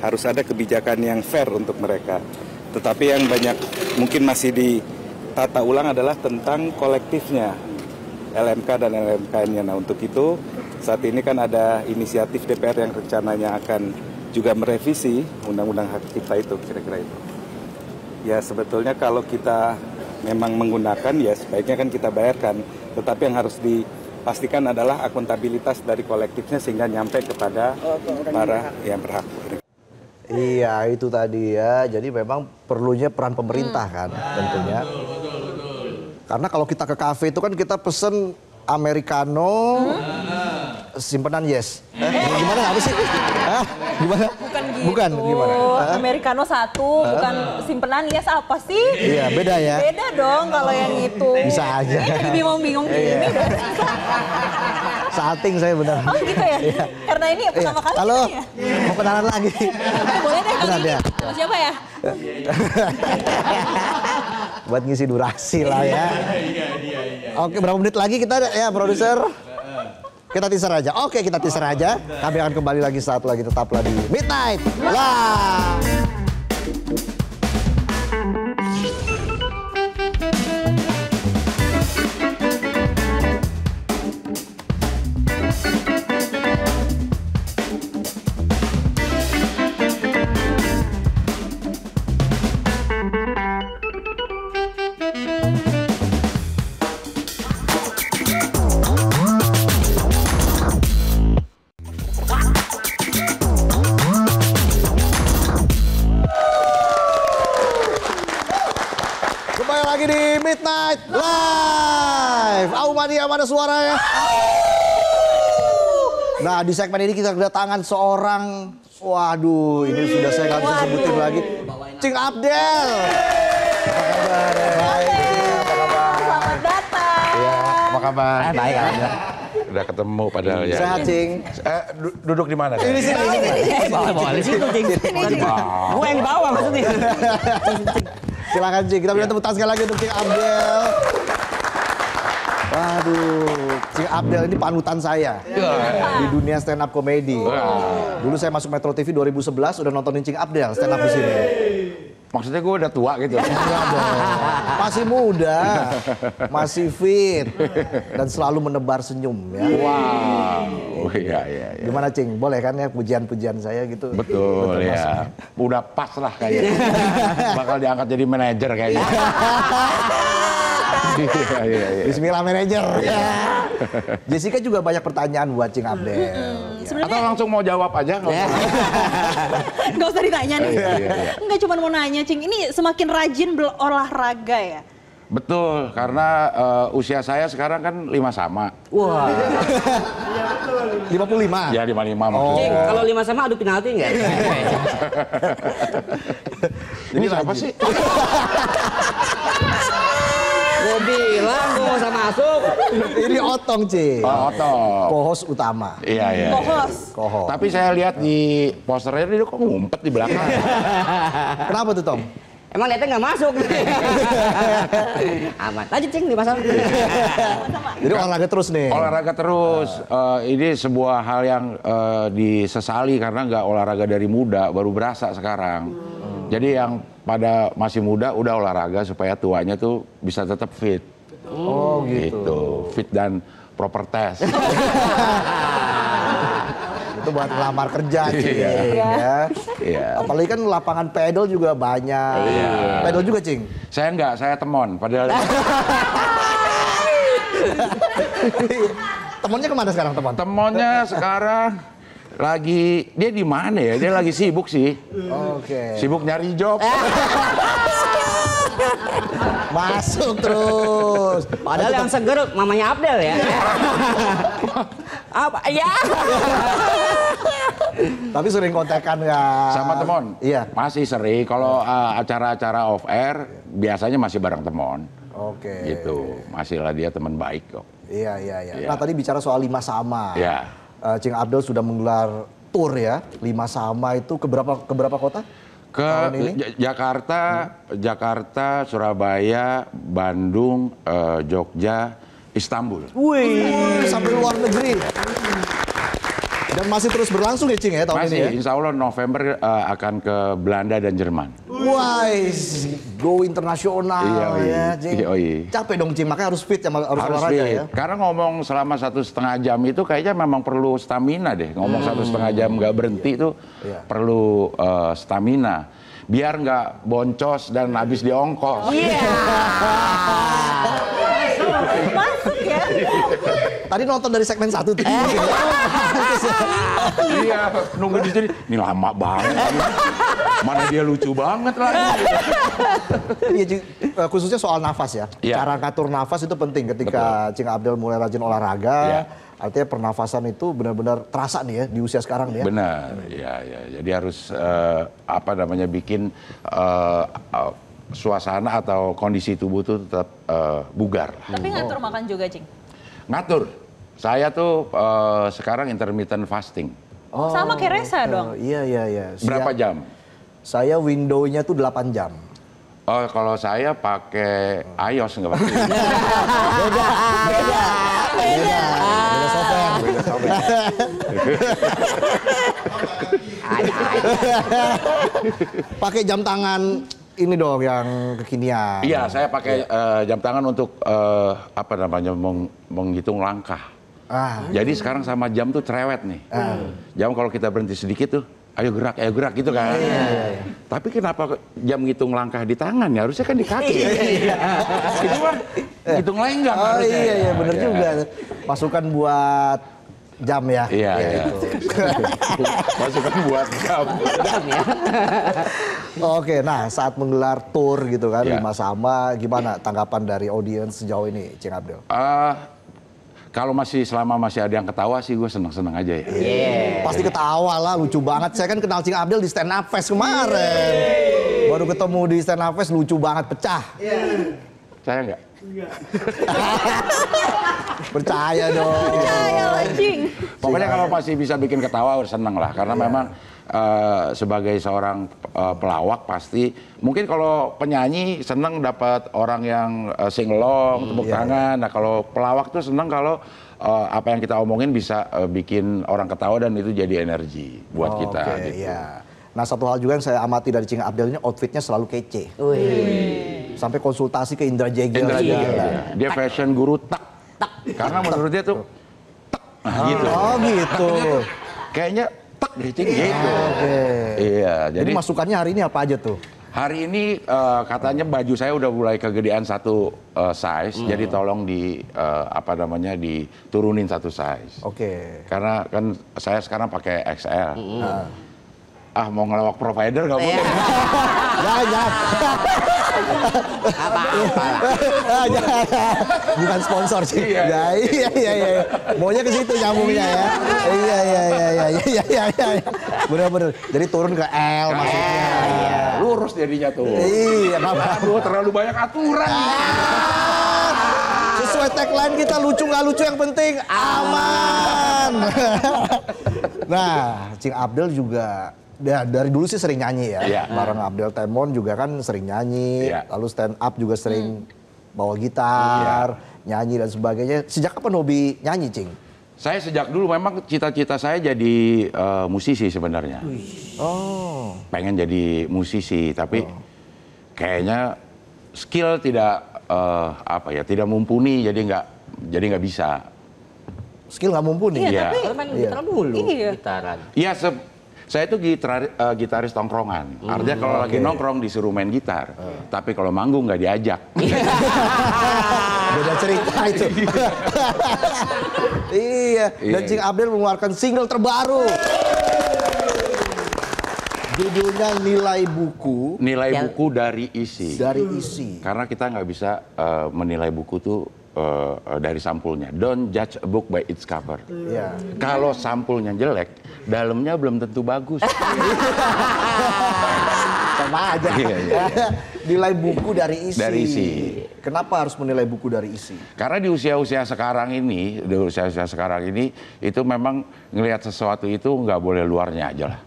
harus ada kebijakan yang fair untuk mereka. Tetapi yang banyak mungkin masih ditata ulang adalah tentang kolektifnya LMK dan LMKN-nya. Nah, untuk itu saat ini kan ada inisiatif DPR yang rencananya akan juga merevisi Undang-Undang Hak Cipta itu, kira-kira itu. Ya sebetulnya kalau kita memang menggunakan ya sebaiknya kan kita bayarkan, tetapi yang harus dipastikan adalah akuntabilitas dari kolektifnya sehingga nyampe kepada para yang berhak. Iya itu tadi ya, jadi memang perlunya peran pemerintah kan tentunya. Karena kalau kita ke kafe itu kan kita pesen Americano, simpenan yes. Gimana apa sih? Gimana? Bukan gitu. Bukan gimana? Americano 1, bukan simpenan yes apa sih? Iya beda ya. Beda dong kalau yang itu. Bisa aja. Jadi bingung-bingung gini. Salting saya benar. Oh gitu ya? Karena ini pertama kali Halo, ya? mau kenalan lagi. Boleh deh kali ini. Ya. Sama siapa ya? Buat ngisi durasi lah ya. Oke, berapa menit lagi kita ya produser? Kita teaser aja. Oke, kita teaser aja. Kami akan kembali lagi saat lagi, tetaplah di Midnight Live. Kembali lagi di Midnight Live. Aumania mana suaranya? Nah di segmen ini kita kedatangan seorang, waduh ini sudah saya nggak bisa sebutin lagi, Cing Abdel. Apa kabar? Baik. Apa kabar? Selamat datang. Iya, apa kabar? Baik, alhamdulillah. Udah ketemu padahal ya. Sehat Cing. Duduk di mana? Ini sini. Bawa di situ, Cing. Gue yang di bawah maksudnya. Silakan Cing, kita berikan tepuk tangan sekali lagi untuk Cing Abdel. Waduh, Cing Abdel ini panutan saya di dunia stand up comedy. Dulu saya masuk Metro TV 2011 udah nontonin Cing Abdel stand up di sini. Maksudnya gue udah tua gitu. Enggak dong. Masih muda, masih fit dan selalu menebar senyum ya. Wow, iya. Gimana Cing? Boleh kan ya pujian-pujian saya gitu? Betul ya. Udah pas lah kayaknya. Bakal diangkat jadi manajer kayaknya. Iya. Bismillah manajer. Jessica juga banyak pertanyaan buat Cing Abdel. Atau langsung mau jawab aja? Nggak usah ditanya nih. Iya. Enggak cuma mau nanya, Cing. Ini semakin rajin berolahraga ya? Betul, karena usia saya sekarang kan 5 sama. Wah. 55. Ya 55 maksudnya. Cing, kalau 5 sama adu penalti nggak? Ini siapa sih? Gue bilang gue nggak usah masuk. Ini Otong Cing. Oh, Otong. Co-host utama. Iya. Co-host. Tapi saya lihat di posternya dia kok ngumpet di belakang. Kenapa tuh Tom? Emang liatnya nggak masuk. Aman. Lanjut Cing, 5 sama. Jadi olahraga terus nih. Olahraga terus. Ini sebuah hal yang disesali karena nggak olahraga dari muda, baru berasa sekarang. Jadi yang pada masih muda udah olahraga supaya tuanya tuh bisa tetap fit. Oh gitu. Fit dan proper test. Itu buat ngelamar kerja Cing. Iya. Apalagi kan lapangan pedal juga banyak. Pedal juga Cing. Saya enggak, saya temon. Padahal Temennya kemana sekarang teman? temonnya sekarang lagi, dia di mana ya? Dia lagi sibuk sih. Oke. Sibuk nyari job. Masuk terus. Padahal yang seger mamanya Abdel ya. Apa? Ya. Tapi sering kontekan ya. Sama temon? Iya. Masih sering. Kalau acara-acara off air, biasanya masih bareng temon. Oke. Gitu. Masih lah dia teman baik kok. Iya. Nah tadi bicara soal 5 sama. Iya. Cing Abdel sudah menggelar tour ya. 5 sama itu ke berapa kota? Ke tahun ini? Jakarta, Surabaya, Bandung, Jogja, Istanbul. Wih, sampai luar negeri. Dan masih terus berlangsung ya Cing ya tahun Masih, ini ya? insya Allah November akan ke Belanda dan Jerman. Wah, go internasional ya Cing. Iya. Capek dong Cing, makanya harus fit ya, harus olahraga fit. ya. Karena ngomong selama 1,5 jam itu kayaknya memang perlu stamina deh. Ngomong 1,5 jam nggak berhenti itu perlu stamina. Biar nggak boncos dan habis diongkos. Masuk ya. Tadi nonton dari segmen 1 tuh. Iya, nunggu di sini. Ini lama banget. Mana dia lucu banget lagi. Iya, Cing, khususnya soal nafas ya. Iya. Cara ngatur nafas itu penting ketika Cing Abdel mulai rajin olahraga. Iya. Artinya pernafasan itu benar-benar terasa nih ya di usia sekarang nih ya. Benar, ya. Jadi harus bikin suasana atau kondisi tubuh itu tetap bugar. Tapi ngatur makan juga, Cing. Ngatur. Saya tuh sekarang intermittent fasting. Oh, sama kayak Reza dong. Iya. Berapa jam? Saya window-nya tuh 8 jam. Oh, kalau saya pakai iOS nggak pasti. Beda software. Pakai jam tangan ini dong yang kekinian. Iya, saya pakai jam tangan untuk menghitung langkah. Jadi sekarang sama jam tuh cerewet nih. Jam kalau kita berhenti sedikit tuh, ayo gerak gitu kan. Tapi kenapa jam ngitung langkah di tangan ya? Harusnya kan di kaki. Itu mah hitung lenggang. Oh iya, bener juga. Masukan buat jam ya. Iya. Masukan buat jam. Oke, nah saat menggelar tour gitu kan, 5 Sama, gimana tanggapan dari audiens sejauh ini, Cing Abdel? Kalau selama masih ada yang ketawa sih gue seneng-seneng aja ya. Pasti ketawa lah, lucu banget. Saya kan kenal Cing Abdel di Stand Up Fest kemarin. Baru ketemu di Stand Up Fest, lucu banget, pecah. Saya enggak? Percaya dong. Percaya lah, Cing. Pokoknya kalau masih bisa bikin ketawa seneng lah. Karena memang sebagai seorang pelawak pasti, mungkin kalau penyanyi seneng dapat orang yang sing along, tepuk tangan. Nah kalau pelawak tuh seneng kalau apa yang kita omongin bisa bikin orang ketawa dan itu jadi energi buat kita. Gitu. Iya. Nah satu hal juga yang saya amati dari Cing Abdel ini, outfitnya selalu kece. Sampai konsultasi ke Indra Jegel. Dia fashion guru tak. Karena menurut dia tuh gitu. Oh gitu. Kayaknya tak deh Cing gitu. Iya. Jadi masukannya hari ini apa aja tuh? Hari ini katanya baju saya udah mulai kegedean satu size, jadi tolong diturunin satu size. Oke. Karena kan saya sekarang pakai XL. Mau ngelawak provider nggak boleh. Jangan. Bukan sponsor sih. Iya. Maunya ke situ nyambungnya ya. Iya. Bener. Jadi turun ke L maksudnya. Lurus jadinya tuh. Iya, apa? Aduh, terlalu banyak aturan. Sesuai tagline kita, lucu nggak lucu yang penting aman. Nah, Cing Abdel juga dari dulu sih sering nyanyi ya. Bareng Abdel Temon juga kan sering nyanyi. Lalu stand up juga sering bawa gitar, nyanyi dan sebagainya. Sejak kapan hobi nyanyi, Cing? Saya sejak dulu memang cita-cita saya jadi musisi sebenarnya. Pengen jadi musisi, tapi kayaknya skill tidak tidak mumpuni, jadi nggak bisa. Skill nggak mumpuni. Iya, tapi main gitar dulu, gitaran. Iya, saya itu gitaris tongkrongan. Artinya kalau lagi nongkrong disuruh main gitar, tapi kalau manggung nggak diajak. Beda cerita itu. Iya. Dan Cing Abdel mengeluarkan single terbaru. Judulnya Nilai Buku. Nilai buku dari isi. Dari isi. Karena kita nggak bisa menilai buku tuh dari sampulnya. Don't judge a book by its cover. Kalau sampulnya jelek, dalamnya belum tentu bagus. Sama aja. Nilai buku dari isi. Dari isi. Kenapa harus menilai buku dari isi? Karena di usia-usia sekarang ini, itu memang ngelihat sesuatu itu nggak boleh luarnya aja lah.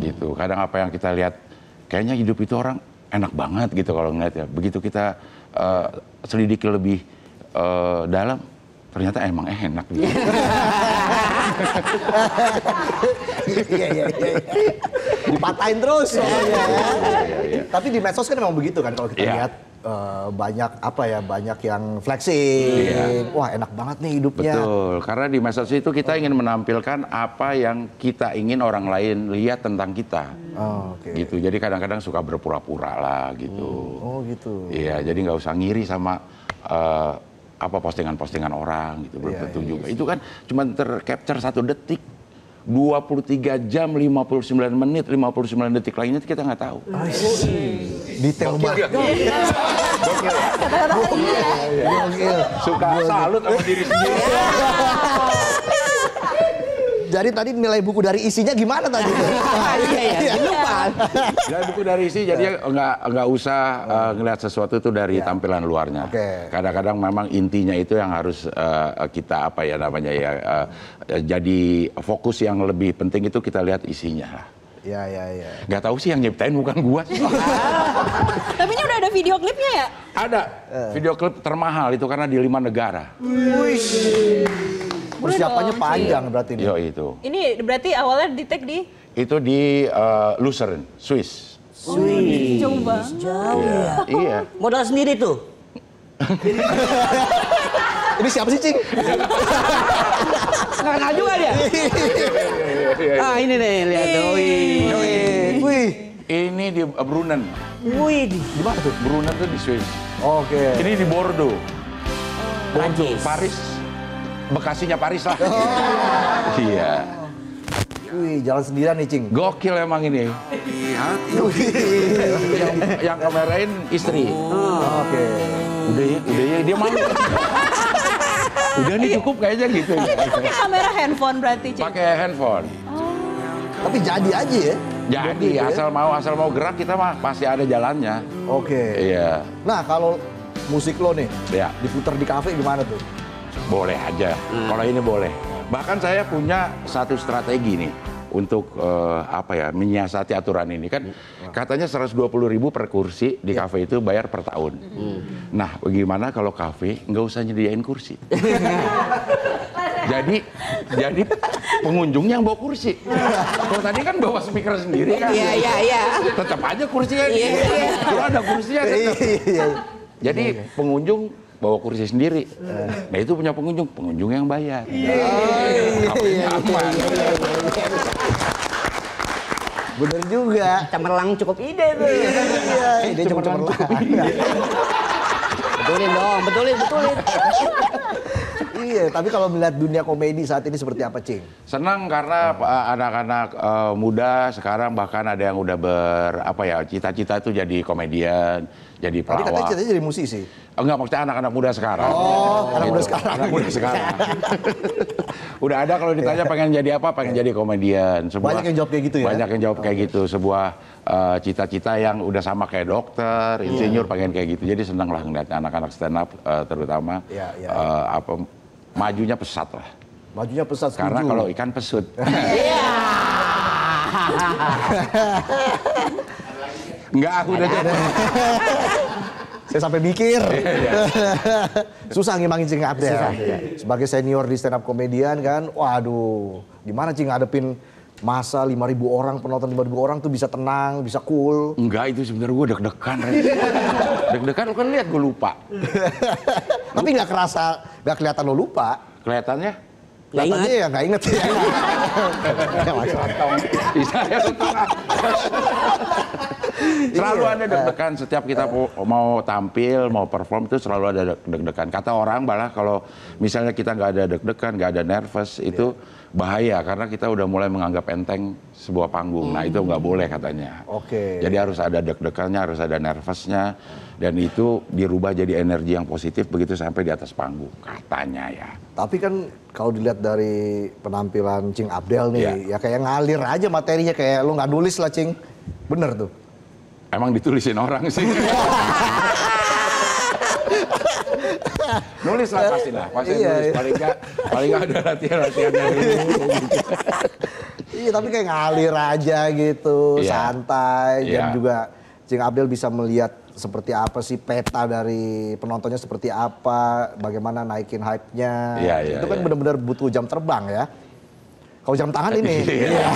Gitu. Kadang apa yang kita lihat, kayaknya hidup itu orang enak banget gitu kalau ngeliat ya. Begitu kita selidiki lebih dalam, ternyata emang enak gitu. Iya. Dipatahin terus soalnya. Iya. Tapi di medsos kan memang begitu kan kalau kita lihat banyak yang flexing. Wah, enak banget nih hidupnya. Betul, karena di medsos itu kita ingin menampilkan apa yang kita ingin orang lain lihat tentang kita. Gitu. Jadi kadang-kadang suka berpura-pura lah gitu. Oh, gitu. Iya, jadi nggak usah ngiri sama postingan-postingan orang gitu. Belum tentu juga. Itu kan cuma tercapture 1 detik. 23 jam 59 menit 59 detik lainnya kita nggak tahu. Detail banget. Suka salut sama diri sendiri. Jadi tadi nilai buku dari isinya gimana tadi? Iya, lupa. Nilai buku dari isi, jadi nggak usah ngelihat sesuatu itu dari tampilan luarnya. Kadang-kadang memang intinya itu yang harus kita jadi fokus yang lebih penting itu kita lihat isinya. Iya. Nggak tahu sih yang nyiptain bukan gua sih. Tapi ini udah ada video klipnya ya? Ada. Video klip termahal itu karena di 5 negara. Persiapannya panjang berarti ini. Yo itu. Ini berarti awalnya di-tag di? Itu di Lucerne, Swiss. Jauh banget. Jauh ya. Iya. Modal sendiri tuh. Ini siapa sih, Cing? Nggak kenal juga dia. Ah, ini nih, lihat tuh. Wih. Ini di Brunnen. Wih, Di mana tuh? Brunnen tuh di Swiss. Oke. Ini di Bordeaux. Prancis. Paris. Bekasinya Paris lah. Iya. Wih, jalan sendirian nih, Cing. Gokil emang ini. yang kamerain istri. Oke. Udah ya, dia malu. Udah nih cukup kayaknya gitu. Pakai kamera handphone berarti, Cing? Pakai handphone. Tapi jadi aja ya? Jadi asal mau gerak kita mah pasti ada jalannya. Oke. Iya. Nah, kalau musik lo nih, Ya. diputar di kafe gimana tuh? Boleh aja. Kalau ini boleh. Bahkan saya punya satu strategi nih untuk menyiasati aturan ini kan katanya 120.000 per kursi di kafe itu bayar per tahun. Nah, bagaimana kalau kafe nggak usah nyediain kursi? jadi pengunjungnya yang bawa kursi. Kalau tadi kan bawa speaker sendiri kan. Iya. Tetap aja kursinya. Kalau ada kursinya tetap. Jadi pengunjung bawa kursi sendiri. Nah itu punya pengunjung yang bayar. Kafenya aman. Bener juga. Cemerlang cukup ide tuh. Iya, ide cemerlang. Betulin. Iya, tapi kalau melihat dunia komedi saat ini seperti apa, Cing? Senang karena anak-anak muda sekarang bahkan ada yang udah cita-cita itu jadi komedian, jadi Tadi katanya pelawak. cita-cita jadi musisi. Enggak, maksudnya anak-anak muda sekarang. Anak muda sekarang. Anak muda sekarang. Udah ada kalau ditanya pengen jadi apa, pengen jadi komedian. Banyak yang jawab kayak gitu ya? Banyak yang jawab kayak gitu. Sebuah cita-cita yang udah sama kayak dokter, insinyur, pengen kayak gitu. Jadi senang lah ngeliat anak-anak stand up terutama majunya pesat lah. Majunya pesat, setuju. Karena kalau ikan pesut. Enggak, aku udah jadi. Saya sampai mikir. Susah ngimangin Cing Abdel. Sebagai senior di stand up komedian kan, waduh. Gimana Cing ngadepin masa 5.000 orang, penonton 5.000 orang tuh bisa tenang, bisa cool. Enggak, itu sebenarnya gue deg-degan. Deg-degan, lu kan lihat gue lupa. Tapi nggak kerasa, nggak kelihatan lo lupa. Kelihatannya? Kelihatannya ya nggak inget ya. Selalu ada deg-degan setiap kita mau tampil, mau perform itu selalu ada deg-degan. Kata orang malah kalau misalnya kita nggak ada deg-degan, nggak ada nervous itu bahaya karena kita udah mulai menganggap enteng sebuah panggung. Nah itu nggak boleh katanya. Oke. Jadi harus ada deg-degannya, harus ada nervousnya dan itu dirubah jadi energi yang positif begitu sampai di atas panggung katanya ya. Tapi kan kalau dilihat dari penampilan Cing Abdel nih, ya kayak ngalir aja materinya kayak lu nggak nulis lah Cing. Bener tuh. Emang ditulisin orang sih. Nulis lah pasti nulis. Paling nggak ada latihan-latihannya dulu. Iya, tapi kayak ngalir aja gitu, santai. Dan juga Cing Abdel bisa melihat seperti apa sih peta dari penontonnya seperti apa, bagaimana naikin hype-nya. Itu kan benar-benar butuh jam terbang ya. Kalau jam tangan ini. Iya.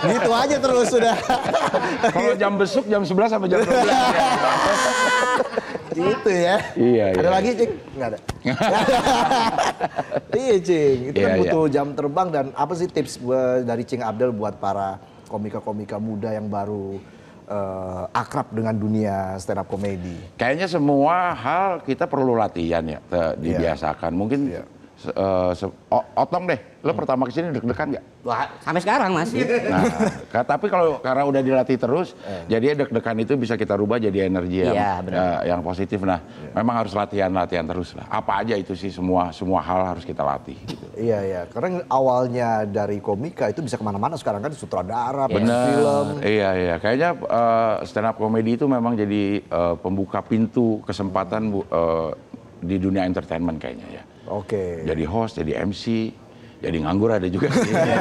Gitu aja terus sudah. Kalau jam besuk jam 11 sampai jam 12. Gitu ya. Iya. Ada lagi, Cing? Nggak ada. Iya, Cing. Itu kan butuh jam terbang, dan apa sih tips dari Cing Abdel buat para komika-komika muda yang baru akrab dengan dunia stand up comedy? Kayaknya semua hal kita perlu latihan ya, dibiasakan. Mungkin Otong deh, lo pertama kesini deg-degan nggak? Wah, sampai sekarang masih. Nah, tapi kalau karena udah dilatih terus, jadi deg-degan itu bisa kita rubah jadi energi yang positif. Nah, memang harus latihan terus lah. Apa aja itu sih, semua hal harus kita latih. Gitu. Iya. Karena awalnya dari komika itu bisa kemana-mana, sekarang kan sutradara, film. Iya. Kayaknya stand up comedy itu memang jadi pembuka pintu kesempatan di dunia entertainment kayaknya ya. Oke. Jadi host, jadi MC, jadi nganggur ada juga. Iya.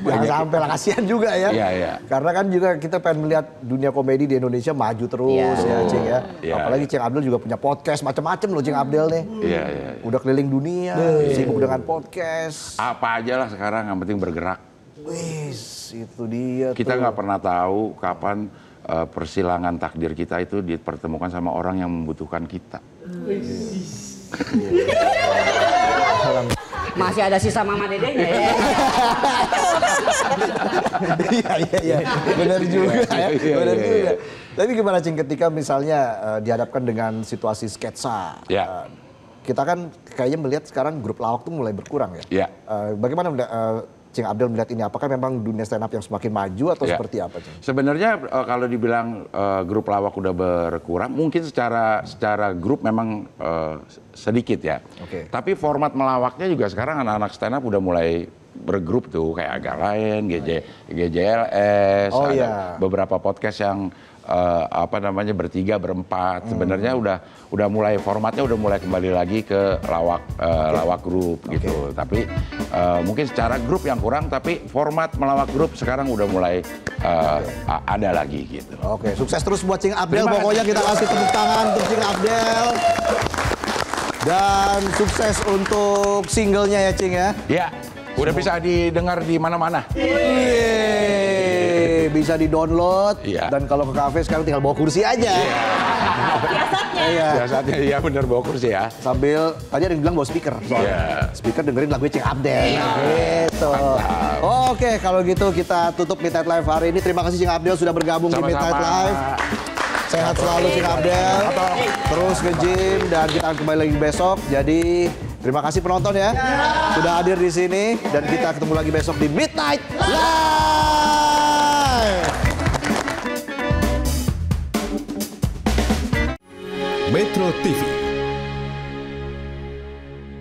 Jangan sampai lah, kasihan juga ya. Iya. Karena kan juga kita pengen melihat dunia komedi di Indonesia maju terus ya, Cing ya. Apalagi Cing Abdel juga punya podcast macam-macam loh, Cing Abdel nih. Iya. Udah keliling dunia, sibuk dengan podcast. Apa aja lah sekarang, yang penting bergerak. Wis, itu dia. Kita nggak pernah tahu kapan persilangan takdir kita itu dipertemukan sama orang yang membutuhkan kita. Masih ada sisa mama dedenya ya. Iya. Benar juga ya. Benar juga. Tapi gimana, Cing, ketika misalnya dihadapkan dengan situasi sketsa? Ya. Kita kan kayaknya melihat sekarang grup lawak tuh mulai berkurang ya. Ya. Bagaimana Cing Abdel melihat ini? Apakah memang dunia stand up yang semakin maju atau seperti apa, Cing? Sebenarnya kalau dibilang grup lawak udah berkurang, mungkin secara grup memang sedikit ya. Oke. Tapi format melawaknya juga sekarang anak-anak stand up udah mulai bergrup tuh, kayak Agak Lain, GJLS, ada beberapa podcast yang bertiga, berempat. Sebenarnya udah mulai formatnya udah mulai kembali lagi ke lawak grup gitu. Tapi mungkin secara grup yang kurang, tapi format melawak grup sekarang udah mulai ada lagi gitu. Oke, sukses terus buat Cing Abdel. Pokoknya kita kasih tepuk tangan untuk Cing Abdel. Dan sukses untuk singlenya ya, Cing ya. Iya. Udah bisa didengar di mana-mana. Bisa di-download, dan kalau ke kafe sekarang tinggal bawa kursi aja. Biasanya iya bener, bawa kursi ya. Sambil, tadi ada yang bilang bawa speaker. Speaker dengerin lagu Cing Abdel. Gitu. Oke, kalau gitu kita tutup Midnight Live hari ini. Terima kasih Cing Abdel sudah bergabung di Midnight Live. Sehat selalu Cing Abdel. Terus nge-gym, dan kita akan kembali lagi besok. Jadi terima kasih penonton ya, sudah hadir di sini, dan kita ketemu lagi besok di Midnight Live. Metro TV.